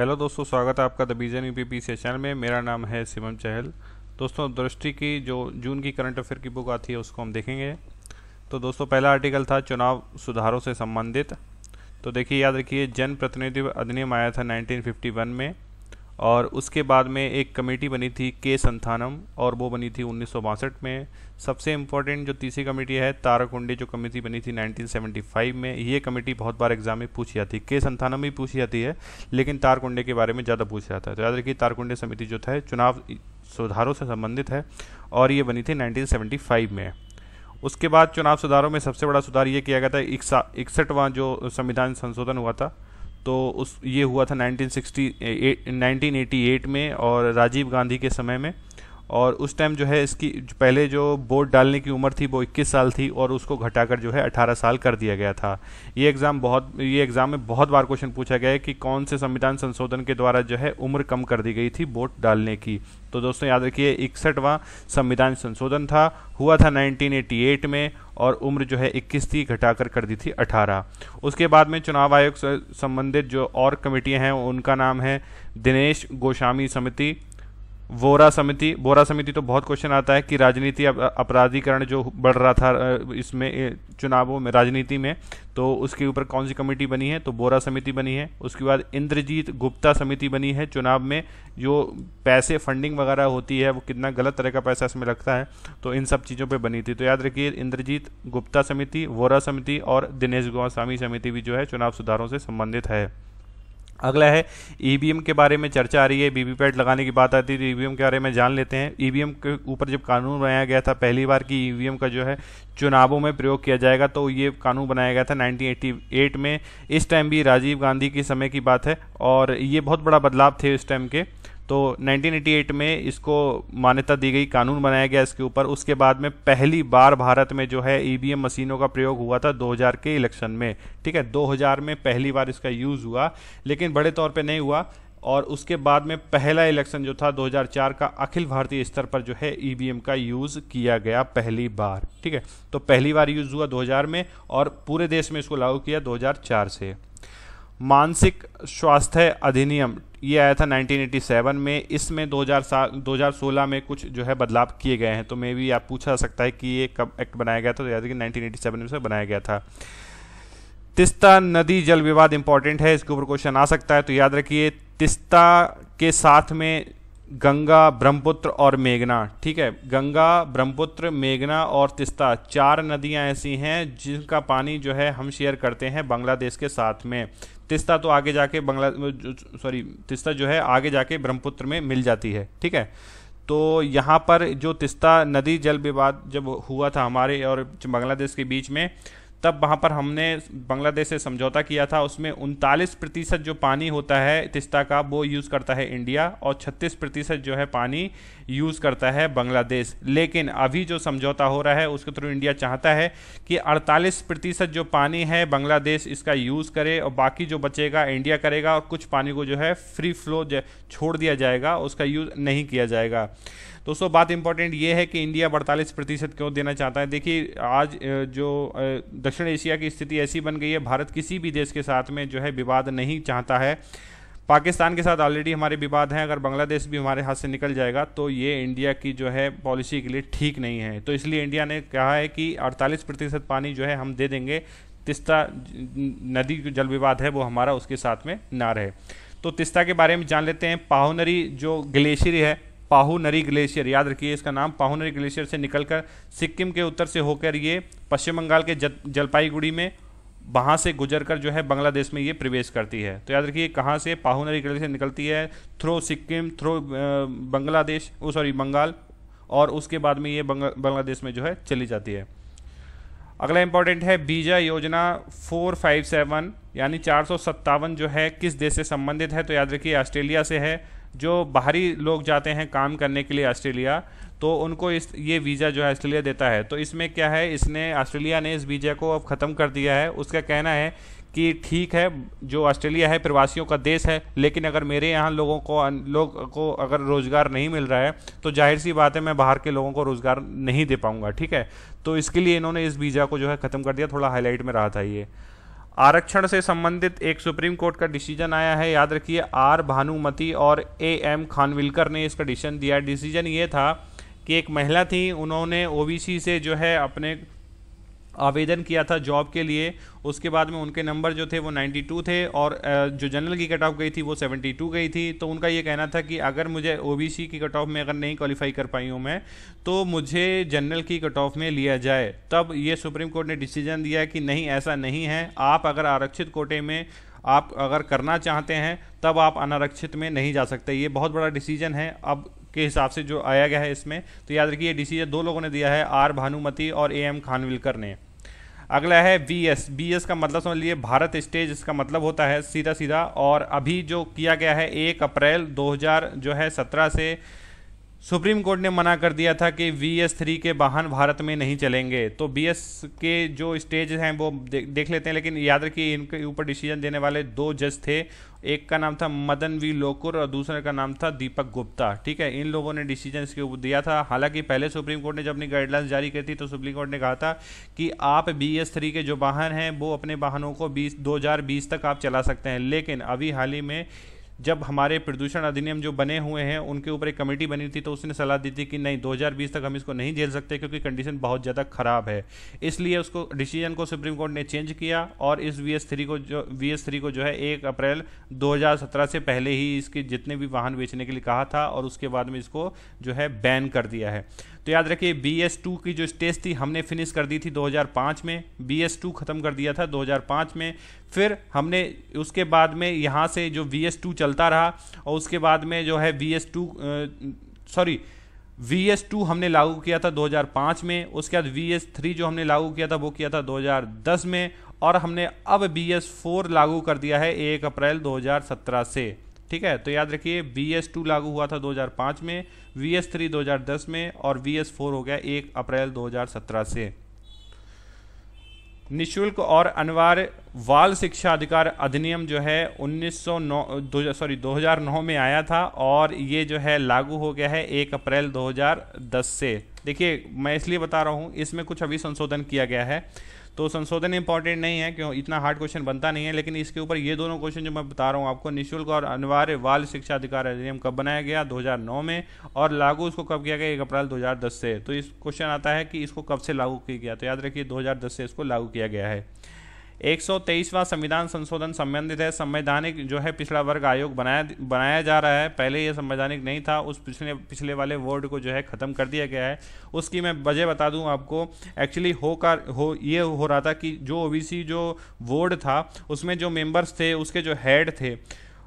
Hello दोस्तों, स्वागत है आपका द विजन यूपीपी चैनल में। मेरा नाम है शिवम चहल। दोस्तों, दृष्टि की जो जून की करंट अफेयर की बुक आती है उसको हम देखेंगे। तो दोस्तों, पहला आर्टिकल था चुनाव सुधारों से संबंधित। तो देखिए, याद रखिए, जन प्रतिनिधि अधिनियम आया था 1951 में, और उसके बाद में एक कमेटी बनी थी के संथानम, और वो बनी थी 1962 में। सबसे इम्पोर्टेंट जो तीसरी कमेटी है ताराकुंडे, जो कमेटी बनी थी 1975 में। ये कमेटी बहुत बार एग्जाम में पूछी जाती है, के संथानम भी पूछी जाती है, लेकिन तारकुंडे के बारे में ज़्यादा पूछा जाता है। तो याद रखिए, तारकुंडे समिति जो था चुनाव सुधारों से संबंधित है, और ये बनी थी 1975 में। उसके बाद चुनाव सुधारों में सबसे बड़ा सुधार ये किया गया था, 61वां जो संविधान संशोधन हुआ था, तो ये हुआ था 1988 में, और राजीव गांधी के समय में। और उस टाइम जो है इसकी पहले जो वोट डालने की उम्र थी वो 21 साल थी, और उसको घटाकर जो है 18 साल कर दिया गया था। ये एग्ज़ाम में बहुत बार क्वेश्चन पूछा गया है कि कौन से संविधान संशोधन के द्वारा जो है उम्र कम कर दी गई थी वोट डालने की। तो दोस्तों याद रखिए, 61वां संविधान संशोधन था, हुआ था 1988 में, और उम्र जो है 21 थी, घटाकर कर दी थी 18। उसके बाद में चुनाव आयोग से संबंधित जो और कमेटियां हैं उनका नाम है दिनेश गोस्वामी समिति, वोरा समिति तो बहुत क्वेश्चन आता है कि राजनीति अपराधीकरण जो बढ़ रहा था इसमें चुनावों में, राजनीति में, तो उसके ऊपर कौन सी कमेटी बनी है, तो वोरा समिति बनी है। उसके बाद इंद्रजीत गुप्ता समिति बनी है, चुनाव में जो पैसे फंडिंग वगैरह होती है वो कितना गलत तरह का पैसा इसमें लगता है, तो इन सब चीज़ों पे बनी थी। तो याद रखिए, इंद्रजीत गुप्ता समिति, वोरा समिति और दिनेश गोस्वामी समिति भी जो है चुनाव सुधारों से संबंधित है। अगला है ईवीएम के बारे में चर्चा आ रही है, वीवीपैट लगाने की बात आती है, तो ईवीएम के बारे में जान लेते हैं। ईवीएम के ऊपर जब कानून बनाया गया था पहली बार कि ईवीएम का जो है चुनावों में प्रयोग किया जाएगा, तो ये कानून बनाया गया था 1988 में। इस टाइम भी राजीव गांधी के समय की बात है, और ये बहुत बड़ा बदलाव थे इस टाइम के। तो 1988 में इसको मान्यता दी गई, कानून बनाया गया इसके ऊपर। उसके बाद में पहली बार भारत में जो है ईवीएम मशीनों का प्रयोग हुआ था 2000 के इलेक्शन में। ठीक है, 2000 में पहली बार इसका यूज़ हुआ, लेकिन बड़े तौर पे नहीं हुआ। और उसके बाद में पहला इलेक्शन जो था 2004 का, अखिल भारतीय स्तर पर जो है ईवीएम का यूज़ किया गया पहली बार। ठीक है, तो पहली बार यूज़ हुआ 2000 में, और पूरे देश में इसको लागू किया 2004 से। मानसिक स्वास्थ्य अधिनियम ये आया था 1987 में। इसमें 2016 में कुछ जो है बदलाव किए गए हैं, तो मे भी आप पूछा सकता है कि ये कब एक्ट बनाया गया था, तो याद रखिए 1987 में से बनाया गया था। तीस्ता नदी जल विवाद इंपॉर्टेंट है, इसके ऊपर क्वेश्चन आ सकता है, तो याद रखिए तीस्ता के साथ में गंगा, ब्रह्मपुत्र और मेघना। ठीक है, गंगा, ब्रह्मपुत्र, मेघना और तीस्ता, 4 नदियां ऐसी हैं जिनका पानी जो है हम शेयर करते हैं बांग्लादेश के साथ में। तीस्ता तो आगे जाके तीस्ता जो है आगे जाके ब्रह्मपुत्र में मिल जाती है। ठीक है, तो यहाँ पर जो तीस्ता नदी जल विवाद जब हुआ था हमारे और बांग्लादेश के बीच में, तब वहाँ पर हमने बांग्लादेश से समझौता किया था। उसमें 39% जो पानी होता है तीस्ता का वो यूज़ करता है इंडिया, और 36% जो है पानी यूज़ करता है बांग्लादेश। लेकिन अभी जो समझौता हो रहा है उसके थ्रू इंडिया चाहता है कि 48% जो पानी है बांग्लादेश इसका यूज़ करे, और बाकी जो बचेगा इंडिया करेगा, और कुछ पानी को जो है फ्री फ्लो छोड़ दिया जाएगा, उसका यूज़ नहीं किया जाएगा। दोस्तों, बात इंपॉर्टेंट ये है कि इंडिया 48% क्यों देना चाहता है। देखिए, आज जो दक्षिण एशिया की स्थिति ऐसी बन गई है, भारत किसी भी देश के साथ में जो है विवाद नहीं चाहता है। पाकिस्तान के साथ ऑलरेडी हमारे विवाद हैं, अगर बांग्लादेश भी हमारे हाथ से निकल जाएगा तो ये इंडिया की जो है पॉलिसी के लिए ठीक नहीं है। तो इसलिए इंडिया ने कहा है कि 48% पानी जो है हम दे देंगे, तीस्ता नदी जल विवाद है वो हमारा उसके साथ में ना रहे। तो तीस्ता के बारे में जान लेते हैं। पाहुनरी जो ग्लेशियर है, पाहुनरी ग्लेशियर, याद रखिए इसका नाम, पाहुनरी ग्लेशियर से निकलकर सिक्किम के उत्तर से होकर ये पश्चिम बंगाल के जलपाईगुड़ी में वहाँ से गुजरकर जो है बांग्लादेश में ये प्रवेश करती है। तो याद रखिए कहाँ से पाहुनरी ग्लेशियर निकलती है, थ्रो सिक्किम, थ्रो बंगाल, और उसके बाद में ये बांग्लादेश में जो है चली जाती है। अगला इंपॉर्टेंट है बीजा योजना 457 यानी 457 जो है किस देश से संबंधित है, तो याद रखिए ऑस्ट्रेलिया से है। जो बाहरी लोग जाते हैं काम करने के लिए ऑस्ट्रेलिया, तो उनको ये वीज़ा जो है ऑस्ट्रेलिया देता है। तो इसमें क्या है, ऑस्ट्रेलिया ने इस वीज़ा को अब ख़त्म कर दिया है। उसका कहना है कि ठीक है, जो ऑस्ट्रेलिया है प्रवासियों का देश है, लेकिन अगर मेरे यहाँ लोगों को अगर रोज़गार नहीं मिल रहा है तो जाहिर सी बात है मैं बाहर के लोगों को रोज़गार नहीं दे पाऊँगा। ठीक है, तो इसके लिए इन्होंने इस वीज़ा को जो है ख़त्म कर दिया, थोड़ा हाईलाइट में रहा था ये। आरक्षण से संबंधित एक सुप्रीम कोर्ट का डिसीजन आया है, याद रखिए, आर भानुमति और ए एम खानविलकर ने इसका डिसीजन दिया। डिसीजन ये था कि एक महिला थी, उन्होंने ओबीसी से जो है अपने आवेदन किया था जॉब के लिए, उसके बाद में उनके नंबर जो थे वो 92 थे और जो जनरल की कट ऑफ गई थी वो 72 गई थी। तो उनका ये कहना था कि अगर मुझे ओबीसी की कट ऑफ में अगर नहीं क्वालिफाई कर पाई हूँ मैं, तो मुझे जनरल की कट ऑफ में लिया जाए। तब ये सुप्रीम कोर्ट ने डिसीजन दिया कि नहीं, ऐसा नहीं है, आप अगर आरक्षित कोटे में आप अगर करना चाहते हैं तब आप अनारक्षित में नहीं जा सकते। ये बहुत बड़ा डिसीजन है अब के हिसाब से जो आया गया है इसमें। तो याद रखिए, डिसीजन दो लोगों ने दिया है, आर भानुमति और ए एम खानविलकर ने। अगला है बीएस। बीएस का मतलब समझ लीजिए भारत स्टेज, इसका मतलब होता है सीधा सीधा। और अभी जो किया गया है 1 अप्रैल 2017 से सुप्रीम कोर्ट ने मना कर दिया था कि VS3 के वाहन भारत में नहीं चलेंगे। तो BS के जो स्टेज हैं वो देख लेते हैं, लेकिन याद रखिए इनके ऊपर डिसीजन देने वाले 2 जज थे, एक का नाम था मदन वी लोकुर और दूसरे का नाम था दीपक गुप्ता। ठीक है, इन लोगों ने डिसीजन इसके ऊपर दिया था। हालांकि पहले सुप्रीम कोर्ट ने जब अपनी गाइडलाइंस जारी की थी तो सुप्रीम कोर्ट ने कहा था कि आप BS3 के जो वाहन हैं वो अपने वाहनों को 2020 तक आप चला सकते हैं। लेकिन अभी हाल ही में जब हमारे प्रदूषण अधिनियम जो बने हुए हैं उनके ऊपर एक कमेटी बनी थी, तो उसने सलाह दी थी कि नहीं, 2020 तक हम इसको नहीं झेल सकते क्योंकि कंडीशन बहुत ज़्यादा ख़राब है। इसलिए उसको डिसीजन को सुप्रीम कोर्ट ने चेंज किया और इस VS3 को जो है 1 अप्रैल 2017 से पहले ही इसके जितने भी वाहन बेचने के लिए कहा था और उसके बाद में इसको जो है बैन कर दिया है। तो याद रखिए, BS2 की जो स्टेज थी हमने फिनिश कर दी थी 2005 में, BS2 ख़त्म कर दिया था 2005 में। फिर हमने उसके बाद में यहाँ से जो VS2 चलता रहा और उसके बाद में जो है VS2 हमने लागू किया था 2005 में। उसके बाद VS3 जो हमने लागू किया था वो किया था 2010 में और हमने अब BS4 लागू कर दिया है 1 अप्रैल 2017 से। ठीक है, तो याद रखिए BS2 लागू हुआ था 2005 में, VS3 2010 में और VS4 हो गया 1 अप्रैल 2017 से। निःशुल्क और अनिवार्य बाल शिक्षा अधिकार अधिनियम जो है 2009 में आया था और ये जो है लागू हो गया है 1 अप्रैल 2010 से। देखिए, मैं इसलिए बता रहा हूँ, इसमें कुछ अभी संशोधन किया गया है, तो संशोधन इंपॉर्टेंट नहीं है, क्यों, इतना हार्ड क्वेश्चन बनता नहीं है, लेकिन इसके ऊपर ये दोनों क्वेश्चन जो मैं बता रहा हूँ आपको, निःशुल्क और अनिवार्य बाल शिक्षा अधिकार अधिनियम कब बनाया गया, 2009 में, और लागू इसको कब किया गया, 1 अप्रैल 2010 से। तो इस क्वेश्चन आता है कि इसको कब से लागू किया गया, तो याद रखिए 2010 से इसको लागू किया गया है। 123वां संविधान संशोधन संबंधित है। संवैधानिक जो है पिछड़ा वर्ग आयोग बनाया जा रहा है। पहले ये संवैधानिक नहीं था, उस पिछले वाले वर्ड को जो है ख़त्म कर दिया गया है। उसकी मैं वजह बता दूं आपको। एक्चुअली ये हो रहा था कि जो ओबीसी जो बोर्ड था उसमें जो मेंबर्स थे, उसके जो हेड थे,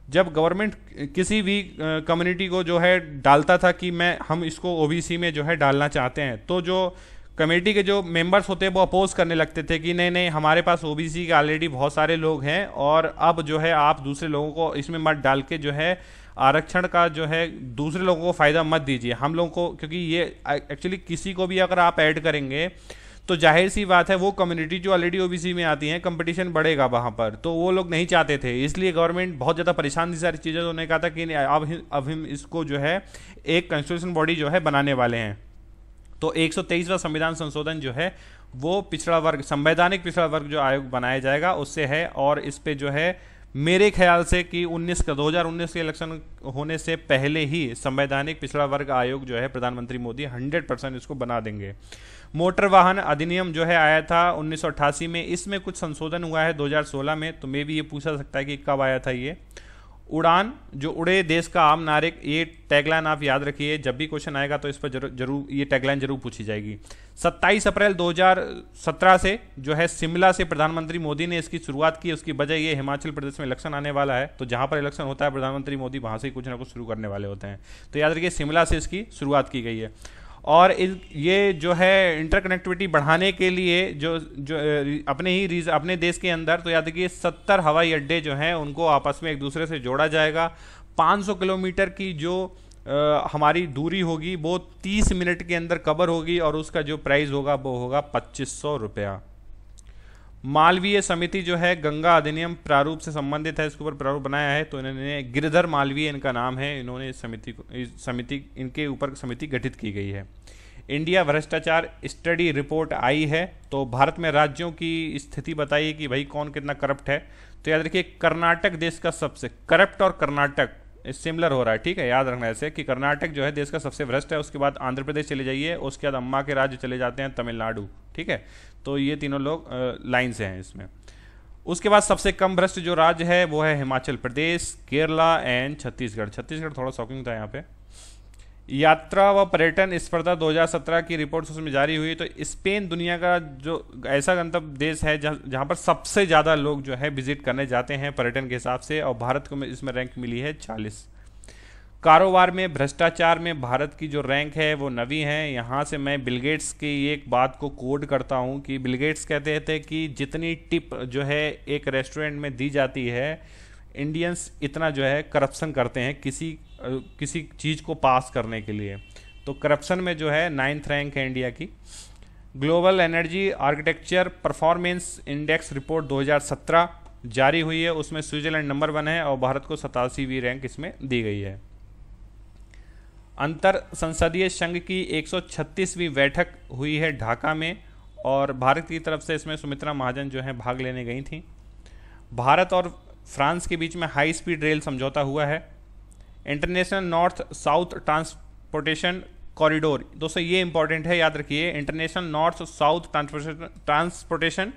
जब गवर्नमेंट किसी भी कम्युनिटी को जो है डालता था कि हम इसको ओबीसी में जो है डालना चाहते हैं, तो जो कमेटी के जो मेंबर्स होते हैं वो अपोज करने लगते थे कि नहीं नहीं, हमारे पास ओबीसी के ऑलरेडी बहुत सारे लोग हैं और अब जो है आप दूसरे लोगों को इसमें मत डाल के जो है आरक्षण का जो है दूसरे लोगों को फ़ायदा मत दीजिए हम लोगों को, क्योंकि ये एक्चुअली किसी को भी अगर आप ऐड करेंगे तो जाहिर सी बात है वो कम्युनिटी जो ऑलरेडी ओबीसी में आती है, कंपटीशन बढ़ेगा वहाँ पर, तो वो लोग नहीं चाहते थे। इसलिए गवर्नमेंट बहुत ज़्यादा परेशान थी सारी चीज़ें। तो उन्होंने कहा था कि अब हम इसको जो है एक कॉन्स्टिट्यूशन बॉडी जो है बनाने वाले हैं। तो 123वां संविधान संशोधन जो है वो पिछड़ा वर्ग, संवैधानिक पिछड़ा वर्ग जो आयोग बनाया जाएगा उससे है। और इस पे जो है मेरे ख्याल से कि 2019 के इलेक्शन होने से पहले ही संवैधानिक पिछड़ा वर्ग आयोग जो है प्रधानमंत्री मोदी 100% इसको बना देंगे। मोटर वाहन अधिनियम जो है आया था 1988 में, इसमें कुछ संशोधन हुआ है 2016 में। तो मे भी ये पूछा सकता है कि कब आया था ये। उड़ान जो उड़े देश का आम नागरिक, ये टैगलाइन आप याद रखिए, जब भी क्वेश्चन आएगा तो इस पर जरूर ये टैगलाइन जरूर पूछी जाएगी। 27 अप्रैल 2017 से जो है शिमला से प्रधानमंत्री मोदी ने इसकी शुरुआत की। उसकी वजह ये हिमाचल प्रदेश में इलेक्शन आने वाला है, तो जहां पर इलेक्शन होता है प्रधानमंत्री मोदी वहां से ही कुछ ना कुछ शुरू करने वाले होते हैं। तो याद रखिए शिमला से इसकी शुरुआत की गई है। और ये जो है इंटरकनेक्टिविटी बढ़ाने के लिए जो अपने देश के अंदर, तो याद रखिए 70 हवाई अड्डे जो हैं उनको आपस में एक दूसरे से जोड़ा जाएगा। 500 किलोमीटर की जो हमारी दूरी होगी वो 30 मिनट के अंदर कवर होगी और उसका जो प्राइस होगा वो होगा 2500 रुपया। मालवीय समिति जो है गंगा अधिनियम प्रारूप से संबंधित है, इसके ऊपर प्रारूप बनाया है। तो इन्होंने गिरधर मालवीय इनका नाम है, इन्होंने इस समिति इनके ऊपर समिति गठित की गई है। इंडिया भ्रष्टाचार स्टडी रिपोर्ट आई है, तो भारत में राज्यों की स्थिति बताइए कि भाई कौन कितना करप्ट है। तो याद रखिए कर्नाटक देश का सबसे करप्ट, और कर्नाटक सिमिलर हो रहा है, ठीक है, याद रखना ऐसे कि कर्नाटक जो है देश का सबसे भ्रष्ट है। उसके बाद आंध्र प्रदेश चले जाइए, उसके बाद अम्मा के राज्य चले जाते हैं तमिलनाडु, ठीक है। तो ये तीनों लोग लाइन से हैं इसमें। उसके बाद सबसे कम भ्रष्ट जो राज्य है वो है हिमाचल प्रदेश, केरला एंड छत्तीसगढ़। छत्तीसगढ़ थोड़ा शॉकिंग था यहाँ पे। यात्रा व पर्यटन स्पर्धा 2017 की रिपोर्ट उसमें जारी हुई, तो स्पेन दुनिया का जो ऐसा गंतव्य देश है जहाँ पर सबसे ज़्यादा लोग जो है विजिट करने जाते हैं पर्यटन के हिसाब से, और भारत को इसमें रैंक मिली है 40। कारोबार में भ्रष्टाचार में भारत की जो रैंक है वो 9वीं है। यहाँ से मैं बिल गेट्स की एक बात को कोड करता हूँ कि बिल गेट्स कहते थे कि जितनी टिप जो है एक रेस्टोरेंट में दी जाती है, इंडियंस इतना जो है करप्शन करते हैं किसी चीज़ को पास करने के लिए। तो करप्शन में जो है 9th रैंक है इंडिया की। Global energy architecture performance index report 2017 जारी हुई है, उसमें स्विट्जरलैंड नंबर 1 है और भारत को 87वीं रैंक इसमें दी गई है। अंतर संसदीय संघ की 136वीं बैठक हुई है ढाका में, और भारत की तरफ से इसमें सुमित्रा महाजन जो है भाग लेने गई थी। भारत और फ्रांस के बीच में हाई स्पीड रेल समझौता हुआ है। International north south transportation corridor, दोस्तों ये इंपॉर्टेंट है, याद रखिए, international north south transportation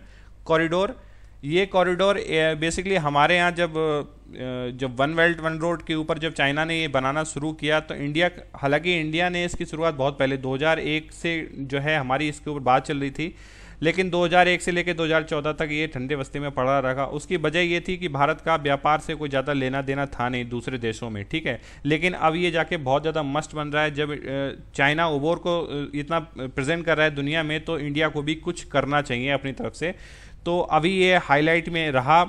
corridor. ये कॉरिडोर बेसिकली हमारे यहाँ जब वन बेल्ट वन रोड के ऊपर जब चाइना ने ये बनाना शुरू किया, तो हालांकि इंडिया ने इसकी शुरुआत बहुत पहले 2001 से जो है हमारी इसके ऊपर बात चल रही थी, लेकिन 2001 से लेकर 2014 तक ये ठंडे बस्ती में पड़ा रहा। उसकी वजह ये थी कि भारत का व्यापार से कोई ज़्यादा लेना देना था नहीं दूसरे देशों में, ठीक है। लेकिन अब ये जाके बहुत ज़्यादा मस्ट बन रहा है। जब चाइना ओवर को इतना प्रेजेंट कर रहा है दुनिया में, तो इंडिया को भी कुछ करना चाहिए अपनी तरफ से। तो अभी ये हाईलाइट में रहा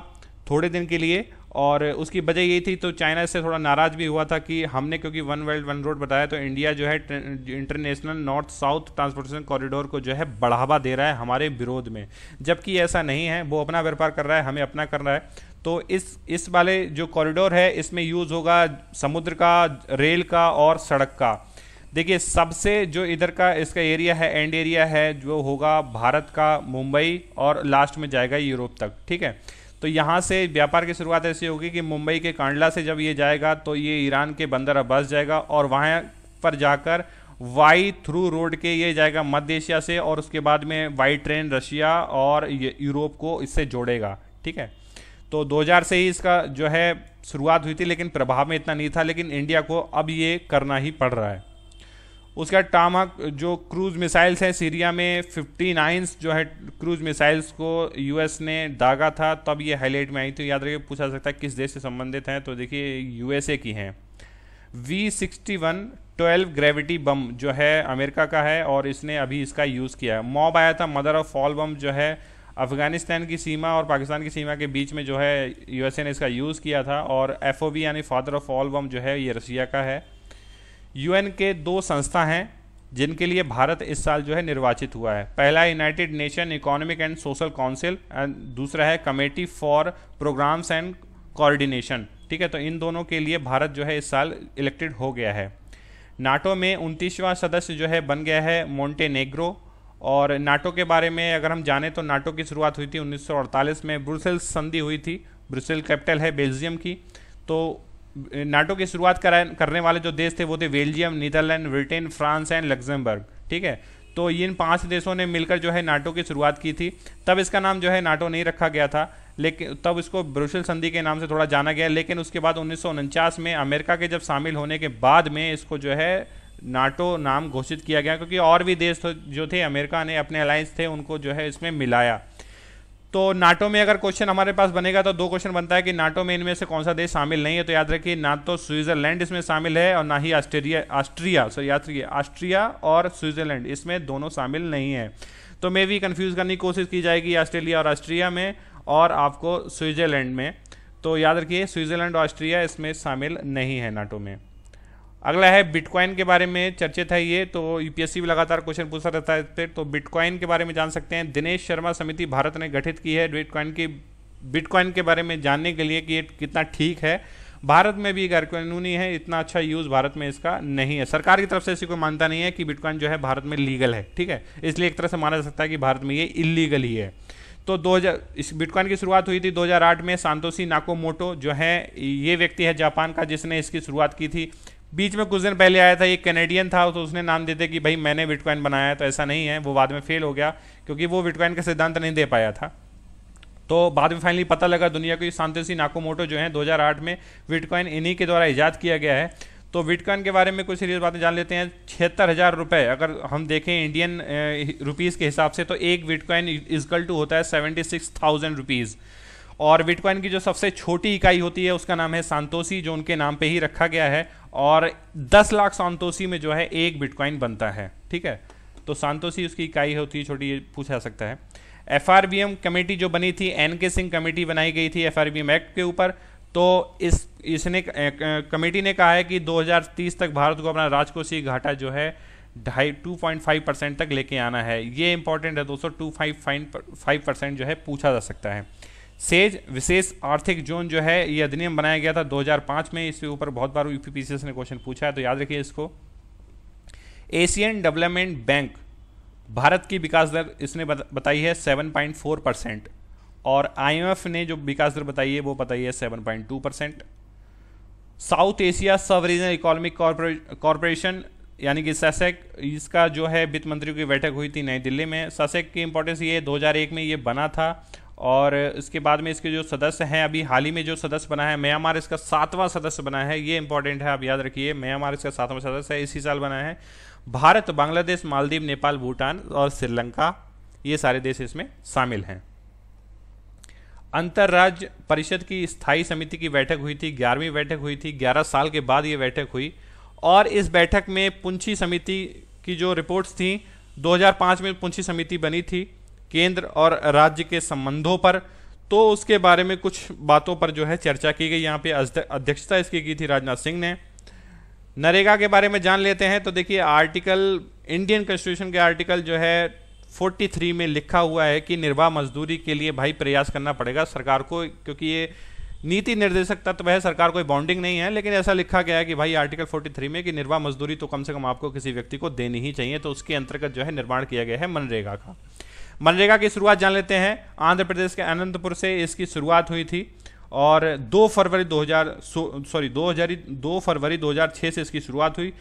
थोड़े दिन के लिए, और उसकी वजह यही थी, तो चाइना इससे थोड़ा नाराज़ भी हुआ था कि हमने क्योंकि वन बेल्ट वन रोड बताया, तो इंडिया जो है international north south transportation corridor को जो है बढ़ावा दे रहा है हमारे विरोध में, जबकि ऐसा नहीं है। वो अपना व्यापार कर रहा है, हमें अपना कर रहा है। तो इस वाले जो कॉरिडोर है इसमें यूज़ होगा समुद्र का, रेल का और सड़क का। देखिए सबसे जो इधर का इसका एरिया है, एंड एरिया है, जो होगा भारत का मुंबई, और लास्ट में जाएगा यूरोप तक, ठीक है। तो यहाँ से व्यापार की शुरुआत ऐसी होगी कि मुंबई के कांडला से जब ये जाएगा तो ये ईरान के बंदर अब्बास जाएगा, और वहाँ पर जाकर वाई थ्रू रोड के ये जाएगा मध्य एशिया से, और उसके बाद में वाई ट्रेन रशिया और यूरोप को इससे जोड़ेगा, ठीक है। तो 2000 से ही इसका जो है शुरुआत हुई थी, लेकिन प्रभाव में इतना नहीं था, लेकिन इंडिया को अब ये करना ही पड़ रहा है। उसका टामाक जो क्रूज मिसाइल्स हैं सीरिया में 59 जो है क्रूज मिसाइल्स को यूएस ने दागा था, तब ये हाईलाइट में आई थी। याद रखिए पूछा सकता है किस देश से संबंधित हैं, तो देखिए यूएसए की हैं। V61 12 ग्रेविटी बम जो है अमेरिका का है, और इसने अभी इसका यूज़ किया है। मॉब आया था मदर ऑफ ऑल बम जो है अफगानिस्तान की सीमा और पाकिस्तान की सीमा के बीच में जो है यूएसए ने इसका यूज़ किया था। और FOB यानी फादर ऑफ ऑल बम जो है ये रशिया का है। यूएन के 2 संस्था हैं जिनके लिए भारत इस साल जो है निर्वाचित हुआ है। पहला है United Nation economic and social council, and दूसरा है committee for programmes and coordination, ठीक है। तो इन दोनों के लिए भारत जो है इस साल इलेक्टेड हो गया है। नाटो में 29वां सदस्य जो है बन गया है मोंटेनेग्रो। और नाटो के बारे में अगर हम जानें तो नाटो की शुरुआत हुई थी 1948 में, ब्रुसेल्स संधि हुई थी, ब्रुसेल कैपिटल है बेल्जियम की। तो नाटो की शुरुआत करने वाले जो देश थे वो थे Belgium, Netherland, Britain, France and Luxembourg, ठीक है। तो इन 5 देशों ने मिलकर जो है नाटो की शुरुआत की थी। तब इसका नाम जो है नाटो नहीं रखा गया था, लेकिन तब इसको ब्रुसेल संधि के नाम से थोड़ा जाना गया। लेकिन उसके बाद 1949 में अमेरिका के जब शामिल होने के बाद में इसको जो है नाटो नाम घोषित किया गया, क्योंकि और भी देश जो थे अमेरिका ने अपने अलायंस थे उनको जो है इसमें मिलाया। तो नाटो में अगर क्वेश्चन हमारे पास बनेगा तो 2 क्वेश्चन बनता है कि नाटो में इनमें से कौन सा देश शामिल नहीं है। तो याद रखिए ना तो स्विट्जरलैंड इसमें शामिल है और ना ही ऑस्ट्रिया और स्विट्जरलैंड, इसमें दोनों शामिल नहीं है। तो मे भी कंफ्यूज करने की कोशिश की जाएगी ऑस्ट्रेलिया और ऑस्ट्रिया में और आपको स्विट्जरलैंड में। तो याद रखिए स्विट्जरलैंड और ऑस्ट्रिया इसमें शामिल नहीं है नाटो में। अगला है बिटकॉइन के बारे में चर्चित है ये, तो यूपीएससी भी लगातार क्वेश्चन पूछता रहता है इस पर। तो बिटकॉइन के बारे में जान सकते हैं। दिनेश शर्मा समिति भारत ने गठित की है बिटकॉइन के बारे में जानने के लिए कि ये कितना ठीक है भारत में भी गैर कानूनी है, इतना अच्छा यूज़ भारत में इसका नहीं है। सरकार की तरफ से ऐसी कोई मानता नहीं है कि बिटकॉइन जो है भारत में लीगल है, ठीक है, इसलिए एक तरह से माना जा सकता है कि भारत में ये इलीगल ही है। तो 2000 इस बिटकॉइन की शुरुआत हुई थी 2008 में। सांतोशी नाकामोटो जो है ये व्यक्ति है जापान का जिसने इसकी शुरुआत की थी। बीच में कुछ दिन पहले आया था, एक कैनेडियन था, तो उसने नाम दे दिया कि भाई मैंने बिटकॉइन बनाया है, तो ऐसा नहीं है, वो बाद में फेल हो गया क्योंकि वो बिटकॉइन का सिद्धांत नहीं दे पाया था। तो बाद में फाइनली पता लगा दुनिया को, सांतोशी नाकामोटो जो है 2008 में बिटकॉइन इन्हीं के द्वारा ईजाद किया गया है। तो बिटकॉइन के बारे में कुछ सीरियस बातें जान लेते हैं। 76,000 रुपये अगर हम देखें इंडियन रुपीज़ के हिसाब से, तो एक बिटकॉइन इजकल टू होता है 76,000 रुपीज़। और बिटकॉइन की जो सबसे छोटी इकाई होती है उसका नाम है सांतोशी, जो उनके नाम पे ही रखा गया है। और 10 लाख सांतोशी में जो है एक बिटकॉइन बनता है, ठीक है। तो सांतोशी उसकी इकाई होती है छोटी, ये पूछा जा सकता है। FRBM कमेटी जो बनी थी, NK सिंह कमेटी बनाई गई थी FRBM एक्ट के ऊपर। तो इसने कमेटी ने कहा है कि 2030 तक भारत को अपना राजकोषीय घाटा जो है 2.5% तक लेके आना है। ये इंपॉर्टेंट है दोस्तों, 2.5% जो है पूछा जा सकता है। सेज विशेष आर्थिक जोन जो है ये अधिनियम बनाया गया था 2005 में। इसके ऊपर बहुत बार यूपीपीसीएस ने क्वेश्चन पूछा है, तो याद रखिए इसको। एशियन डेवलपमेंट बैंक, भारत की विकास दर इसने बताई है 7.4%। और IMF ने जो विकास दर बताई है वो बताई है 7.2%। साउथ एशिया सब रीजनल इकोनॉमिक कॉरपोरेशन यानी कि SASEC, इसका जो है वित्त मंत्रियों की बैठक हुई थी नई दिल्ली में। SASEC की इंपॉर्टेंस ये 2001 में ये बना था। और इसके बाद में इसके जो सदस्य हैं, अभी हाल ही में जो सदस्य बना है म्यांमार, इसका 7वां सदस्य बना है। ये इंपॉर्टेंट है, आप याद रखिए, म्यांमार इसका 7वां सदस्य है, इसी साल बना है। भारत, बांग्लादेश, मालदीव, नेपाल, भूटान और श्रीलंका, ये सारे देश इसमें शामिल हैं। अंतर्राज्य परिषद की स्थायी समिति की बैठक हुई थी, 11वीं बैठक हुई थी, 11 साल के बाद ये बैठक हुई। और इस बैठक में पुंछी समिति की जो रिपोर्ट्स थी, 2005 में पुंछी समिति बनी थी केंद्र और राज्य के संबंधों पर। तो उसके बारे में कुछ बातों पर जो है चर्चा की गई। यहाँ पे अध्यक्षता इसकी की थी राजनाथ सिंह ने। नरेगा के बारे में जान लेते हैं। तो देखिए आर्टिकल, इंडियन कॉन्स्टिट्यूशन के आर्टिकल जो है 43 में लिखा हुआ है कि निर्वाह मजदूरी के लिए भाई प्रयास करना पड़ेगा सरकार को, क्योंकि ये नीति निर्देशक तत्व है, सरकार कोई बॉन्डिंग नहीं है, लेकिन ऐसा लिखा गया है कि भाई आर्टिकल 43 में कि निर्वाह मजदूरी तो कम से कम आपको किसी व्यक्ति को देनी ही चाहिए। तो उसके अंतर्गत जो है निर्माण किया गया है मनरेगा का। मनरेगा की शुरुआत जान लेते हैं। आंध्र प्रदेश के अनंतपुर से इसकी शुरुआत हुई थी और 2 फरवरी 2006 से इसकी शुरुआत हुई।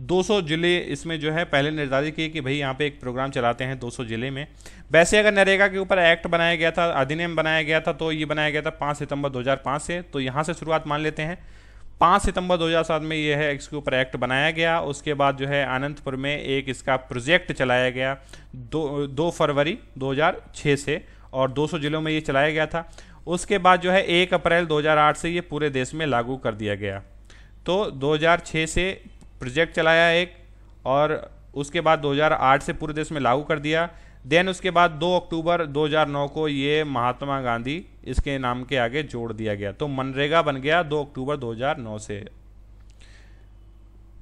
200 जिले इसमें जो है पहले निर्धारित किए कि भाई यहाँ पे एक प्रोग्राम चलाते हैं 200 जिले में। वैसे अगर नरेगा के ऊपर एक्ट बनाया गया था, अधिनियम बनाया गया था, तो ये बनाया गया था 5 सितंबर 2005 से। तो यहाँ से शुरुआत मान लेते हैं। 5 सितंबर 2007 में ये है इसके ऊपर एक्ट बनाया गया। उसके बाद जो है अनंतपुर में एक इसका प्रोजेक्ट चलाया गया 2 फरवरी 2006 से, और 200 जिलों में ये चलाया गया था। उसके बाद जो है 1 अप्रैल 2008 से ये पूरे देश में लागू कर दिया गया। तो 2006 से प्रोजेक्ट चलाया एक, और उसके बाद 2008 से पूरे देश में लागू कर दिया। देन उसके बाद 2 अक्टूबर 2009 को ये महात्मा गांधी इसके नाम के आगे जोड़ दिया गया। तो मनरेगा बन गया 2 अक्टूबर 2009 से।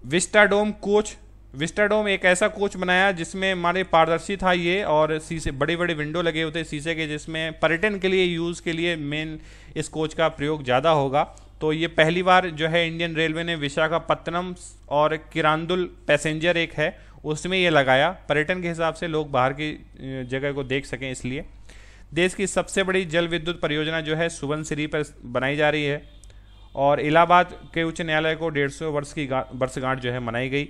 विस्टाडोम कोच, विस्टाडोम एक ऐसा कोच बनाया जिसमें हमारे पारदर्शी था ये, और शीशे, बड़े बड़े विंडो लगे होते शीशे के, जिसमें पर्यटन के लिए यूज़ के लिए मेन इस कोच का प्रयोग ज़्यादा होगा। तो ये पहली बार जो है इंडियन रेलवे ने विशाखापत्तनम और किरांदुल पैसेंजर एक है उसमें ये लगाया, पर्यटन के हिसाब से लोग बाहर की जगह को देख सकें इसलिए। देश की सबसे बड़ी जल विद्युत परियोजना जो है सुबनसिरी पर बनाई जा रही है। और इलाहाबाद के उच्च न्यायालय को 150 वर्ष की वर्षगांठ जो है मनाई गई।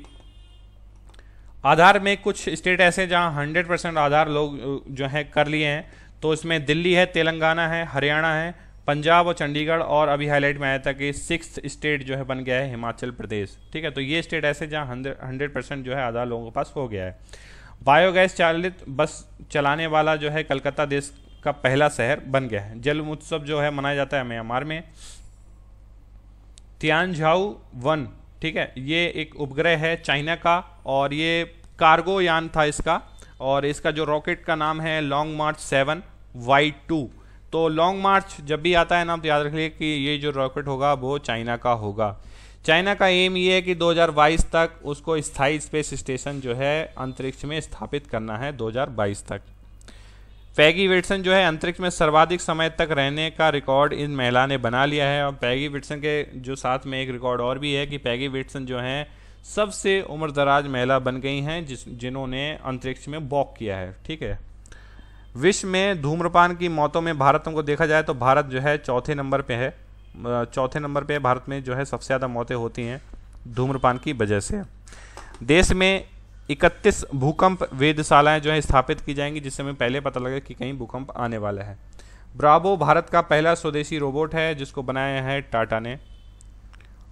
आधार में कुछ स्टेट ऐसे जहां 100% आधार लोग जो है कर लिए हैं। तो इसमें दिल्ली है, तेलंगाना है, हरियाणा है, पंजाब और चंडीगढ़, और अभी हाईलाइट में आया था कि 6th स्टेट जो है बन गया है हिमाचल प्रदेश। ठीक है, तो ये स्टेट ऐसे जहाँ 100% जो है आधार लोगों के पास हो गया है। बायोगैस चालित बस चलाने वाला जो है कलकत्ता देश का पहला शहर बन गया है। जल उत्सव जो है मनाया जाता है म्यांमार में। तियानझाऊ 1, ठीक है, ये एक उपग्रह है चाइना का, और ये कार्गो यान था इसका, और इसका जो रॉकेट का नाम है लॉन्ग मार्च 7Y2। तो लॉन्ग मार्च जब भी आता है नाम तो याद रखिए कि ये जो रॉकेट होगा वो चाइना का होगा। चाइना का एम ये है कि 2022 तक उसको स्थायी स्पेस स्टेशन जो है अंतरिक्ष में स्थापित करना है, 2022 तक। पैगी विल्सन जो है अंतरिक्ष में सर्वाधिक समय तक रहने का रिकॉर्ड इन महिला ने बना लिया है। और पैगी विल्सन के जो साथ में एक रिकॉर्ड और भी है कि पैगी विल्सन जो है सबसे उम्रदराज महिला बन गई हैं जिन्होंने अंतरिक्ष में वॉक किया है। ठीक है, विश्व में धूम्रपान की मौतों में भारत को देखा जाए तो भारत जो है चौथे नंबर पे है। भारत में जो है सबसे ज़्यादा मौतें होती हैं धूम्रपान की वजह से। देश में 31 भूकंप वेधशालाएं जो है स्थापित की जाएंगी, जिससे हमें पहले पता लगे कि कहीं भूकंप आने वाला है। ब्रावो भारत का पहला स्वदेशी रोबोट है जिसको बनाया है टाटा ने।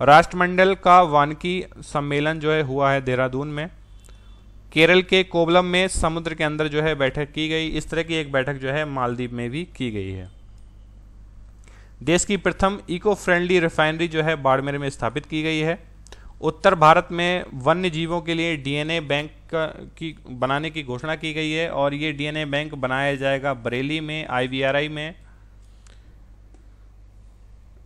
राष्ट्रमंडल का वानिकी सम्मेलन जो है हुआ है देहरादून में। केरल के कोवलम में समुद्र के अंदर जो है बैठक की गई। इस तरह की एक बैठक जो है मालदीव में भी की गई है। देश की प्रथम इको फ्रेंडली रिफाइनरी जो है बाड़मेर में स्थापित की गई है। उत्तर भारत में वन्य जीवों के लिए डीएनए बैंक की बनाने की घोषणा की गई है और ये डीएनए बैंक बनाया जाएगा बरेली में, आईवीआरआई में।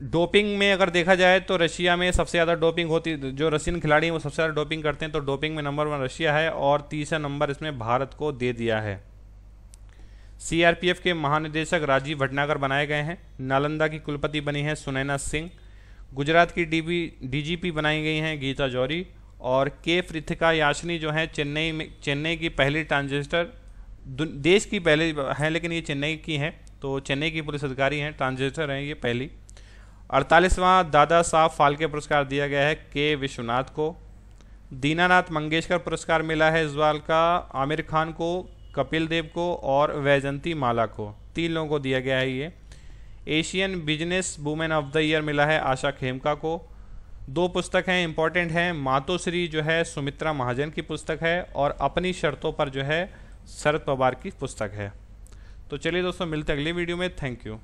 डोपिंग में अगर देखा जाए तो रशिया में सबसे ज़्यादा डोपिंग होती, जो रशियन खिलाड़ी हैं वो सबसे ज़्यादा डोपिंग करते हैं, तो डोपिंग में नंबर 1 रशिया है और तीसरा नंबर इसमें भारत को दे दिया है। सीआरपीएफ के महानिदेशक राजीव भटनागर बनाए गए हैं। नालंदा की कुलपति बनी है सुनैना सिंह। गुजरात की डीजीपी बनाई गई हैं गीता जौहरी। और के पृथिका याशनी जो है चेन्नई की पहली ट्रांजिस्टर, देश की पहले है लेकिन ये चेन्नई की हैं, तो चेन्नई की पुलिस अधिकारी हैं, ट्रांजिस्टर हैं ये पहली। 48वां दादा साहब फाल्के पुरस्कार दिया गया है के विश्वनाथ को। दीनानाथ मंगेशकर पुरस्कार मिला है इस बार का आमिर खान को, कपिल देव को और वैजंती माला को। 3 लोगों को दिया गया है ये। Asian business women of the year मिला है आशा खेमका को। 2 पुस्तक हैं इंपॉर्टेंट हैं, मातोश्री जो है सुमित्रा महाजन की पुस्तक है और अपनी शर्तों पर जो है शरद पवार की पुस्तक है। तो चलिए दोस्तों, मिलते हैं अगली वीडियो में। Thank you.